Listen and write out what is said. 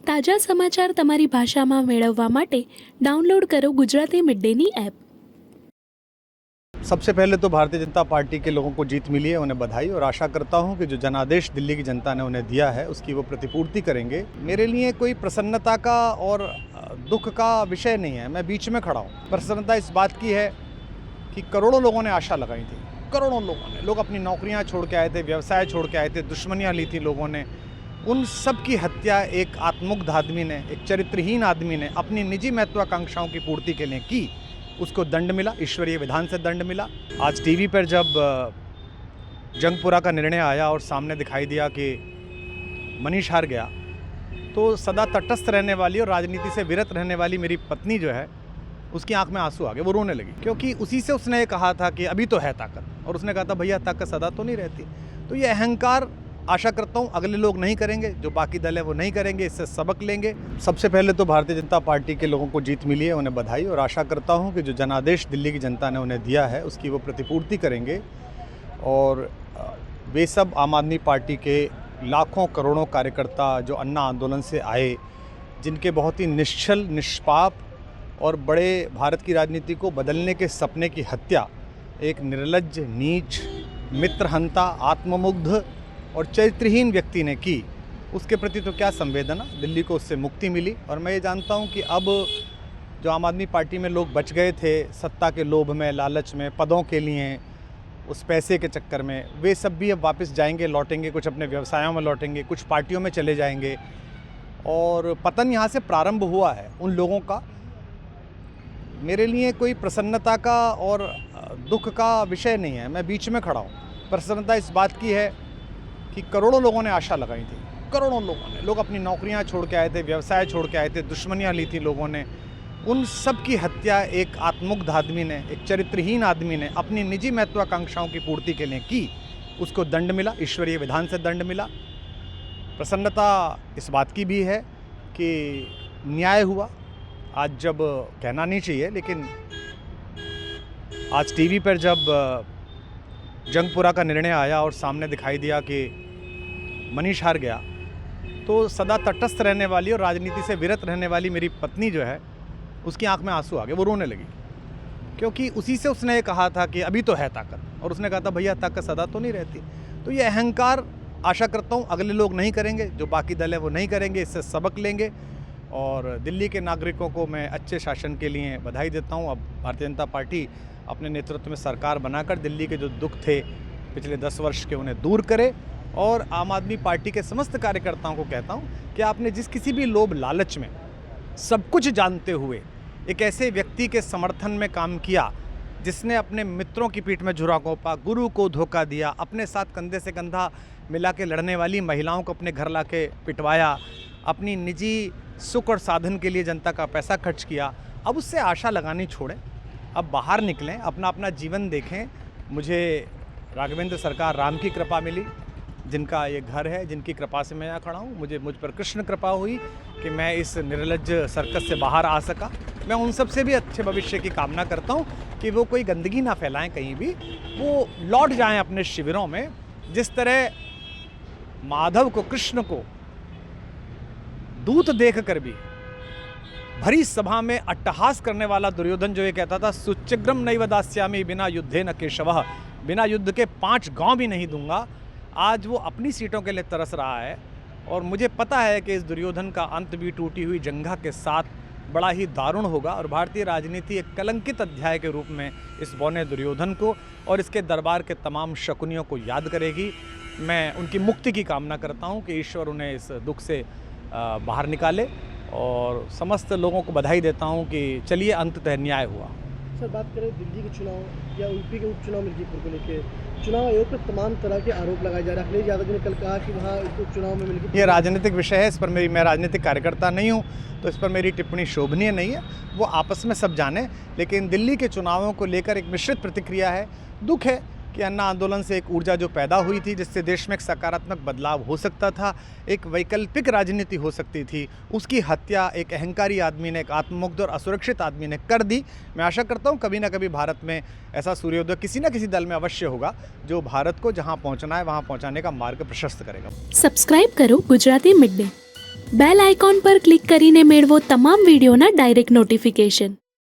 તાજા સમાચાર તમારી ભાષામાં મેળવવા માટે ડાઉનલોડ કરો ગુજરાતી મિડ ડેની એપ। सबसे पहले तो भारतीय जनता पार्टी के लोगों को जीत मिली है, उन्हें बधाई, और आशा करता हूं कि जो जनादेश दिल्ली की जनता ने उन्हें दिया है उसकी वो प्रतिपूर्ति करेंगे। मेरे लिए कोई प्रसन्नता का और दुख का विषय नहीं है, मैं बीच में खड़ा हूं। प्रसन्नता इस बात की है कि करोड़ों लोगों ने आशा लगाई थी, करोड़ों लोग अपनी नौकरियां छोड़ के आए थे, व्यवसाय छोड़ के आए थे, दुश्मनियां ली थी लोगों ने। उन सब की हत्या एक आत्ममुग्ध आदमी ने, एक चरित्रहीन आदमी ने अपनी निजी महत्वाकांक्षाओं की पूर्ति के लिए की। उसको दंड मिला, ईश्वरीय विधान से दंड मिला। आज टीवी पर जब जंगपुरा का निर्णय आया और सामने दिखाई दिया कि मनीष हार गया, तो सदा तटस्थ रहने वाली और राजनीति से विरत रहने वाली मेरी पत्नी जो है, उसकी आंख में आंसू आ गए, वो रोने लगी, क्योंकि उसी से उसने ये कहा था कि अभी तो है ताकत, और उसने कहा था भैया ताकत सदा तो नहीं रहती। तो ये अहंकार आशा करता हूँ अगले लोग नहीं करेंगे, जो बाकी दल है वो नहीं करेंगे, इससे सबक लेंगे। सबसे पहले तो भारतीय जनता पार्टी के लोगों को जीत मिली है, उन्हें बधाई, और आशा करता हूँ कि जो जनादेश दिल्ली की जनता ने उन्हें दिया है उसकी वो प्रतिपूर्ति करेंगे। और वे सब आम आदमी पार्टी के लाखों करोड़ों कार्यकर्ता जो अन्ना आंदोलन से आए, जिनके बहुत ही निश्चल, निष्पाप और बड़े भारत की राजनीति को बदलने के सपने की हत्या एक निर्लज्ज, नीच, मित्रहंता, आत्ममुग्ध और चरित्रहीन व्यक्ति ने की, उसके प्रति तो क्या संवेदना। दिल्ली को उससे मुक्ति मिली, और मैं ये जानता हूँ कि अब जो आम आदमी पार्टी में लोग बच गए थे सत्ता के लोभ में, लालच में, पदों के लिए, उस पैसे के चक्कर में, वे सब भी अब वापस जाएंगे, लौटेंगे, कुछ अपने व्यवसायों में लौटेंगे, कुछ पार्टियों में चले जाएंगे, और पतन यहाँ से प्रारंभ हुआ है उन लोगों का। मेरे लिए कोई प्रसन्नता का और दुख का विषय नहीं है, मैं बीच में खड़ा हूँ। प्रसन्नता इस बात की है कि करोड़ों लोगों ने आशा लगाई थी, करोड़ों लोग अपनी नौकरियां छोड़ के आए थे, व्यवसाय छोड़ के आए थे, दुश्मनियां ली थी लोगों ने। उन सब की हत्या एक आत्ममुग्ध आदमी ने, एक चरित्रहीन आदमी ने अपनी निजी महत्वाकांक्षाओं की पूर्ति के लिए की। उसको दंड मिला, ईश्वरीय विधान से दंड मिला। प्रसन्नता इस बात की भी है कि न्याय हुआ। आज जब कहना नहीं चाहिए, लेकिन आज टीवी पर जब जंगपुरा का निर्णय आया और सामने दिखाई दिया कि मनीष हार गया, तो सदा तटस्थ रहने वाली और राजनीति से विरत रहने वाली मेरी पत्नी जो है, उसकी आंख में आंसू आ गए, वो रोने लगी, क्योंकि उसी से उसने ये कहा था कि अभी तो है ताकत, और उसने कहा था भैया ताकत सदा तो नहीं रहती। तो ये अहंकार आशा करता हूँ अगले लोग नहीं करेंगे, जो बाकी दल है वो नहीं करेंगे, इससे सबक लेंगे। और दिल्ली के नागरिकों को मैं अच्छे शासन के लिए बधाई देता हूँ। अब भारतीय जनता पार्टी अपने नेतृत्व में सरकार बनाकर दिल्ली के जो दुख थे पिछले 10 वर्ष के, उन्हें दूर करे। और आम आदमी पार्टी के समस्त कार्यकर्ताओं को कहता हूं कि आपने जिस किसी भी लोभ लालच में, सब कुछ जानते हुए एक ऐसे व्यक्ति के समर्थन में काम किया जिसने अपने मित्रों की पीठ में झुरा घोंपा, गुरु को धोखा दिया, अपने साथ कंधे से कंधा मिला के लड़ने वाली महिलाओं को अपने घर ला के पिटवाया, अपनी निजी सुख और साधन के लिए जनता का पैसा खर्च किया, अब उससे आशा लगानी छोड़ें, अब बाहर निकलें, अपना अपना जीवन देखें। मुझे राघवेंद्र सरकार राम की कृपा मिली, जिनका ये घर है, जिनकी कृपा से मैं यहाँ खड़ा हूँ। मुझ पर कृष्ण कृपा हुई कि मैं इस निर्लज्ज सर्कस से बाहर आ सका। मैं उन सब से भी अच्छे भविष्य की कामना करता हूँ कि वो कोई गंदगी ना फैलाएं कहीं भी, वो लौट जाएं अपने शिविरों में। जिस तरह माधव को, कृष्ण को दूत देख कर भी भरी सभा में अट्टहास करने वाला दुर्योधन जो ये कहता था सुचिग्रम नैव दास्यामि बिना युद्धे न केशवः, बिना युद्ध के 5 गांव भी नहीं दूंगा, आज वो अपनी सीटों के लिए तरस रहा है। और मुझे पता है कि इस दुर्योधन का अंत भी टूटी हुई जंघा के साथ बड़ा ही दारुण होगा, और भारतीय राजनीति एक कलंकित अध्याय के रूप में इस बौने दुर्योधन को और इसके दरबार के तमाम शकुनियों को याद करेगी। मैं उनकी मुक्ति की कामना करता हूँ कि ईश्वर उन्हें इस दुख से बाहर निकाले, और समस्त लोगों को बधाई देता हूँ कि चलिए अंततः न्याय हुआ। सर, बात करें दिल्ली के चुनाव या यूपी के उपचुनाव मिल्कीपुर को लेकर, चुनाव आयोग पर तमाम तरह के आरोप लगाए जा रहे हैं। अखिलेश यादव जी ने कल कहा कि वहाँ उपचुनाव में मिल्कीपुर, ये राजनीतिक विषय है, इस पर मैं राजनीतिक कार्यकर्ता नहीं हूँ, तो इस पर मेरी टिप्पणी शोभनीय नहीं है, वो आपस में सब जाने। लेकिन दिल्ली के चुनावों को लेकर एक मिश्रित प्रतिक्रिया है। दुख है कि अन्ना आंदोलन से एक ऊर्जा जो पैदा हुई थी, जिससे देश में एक सकारात्मक बदलाव हो सकता था, एक वैकल्पिक राजनीति हो सकती थी, उसकी हत्या एक अहंकारी आदमी ने, एक आत्ममुग्ध और असुरक्षित आदमी ने कर दी। मैं आशा करता हूँ कभी ना कभी भारत में ऐसा सूर्योदय किसी न किसी दल में अवश्य होगा, जो भारत को जहाँ पहुँचना है वहाँ पहुँचाने का मार्ग प्रशस्त करेगा। सब्सक्राइब करो Gujarati mid day. Bell icon પર ક્લિક કરીને મેળવો તમામ વિડીયોના ડાયરેક્ટ નોટિફિકેશન.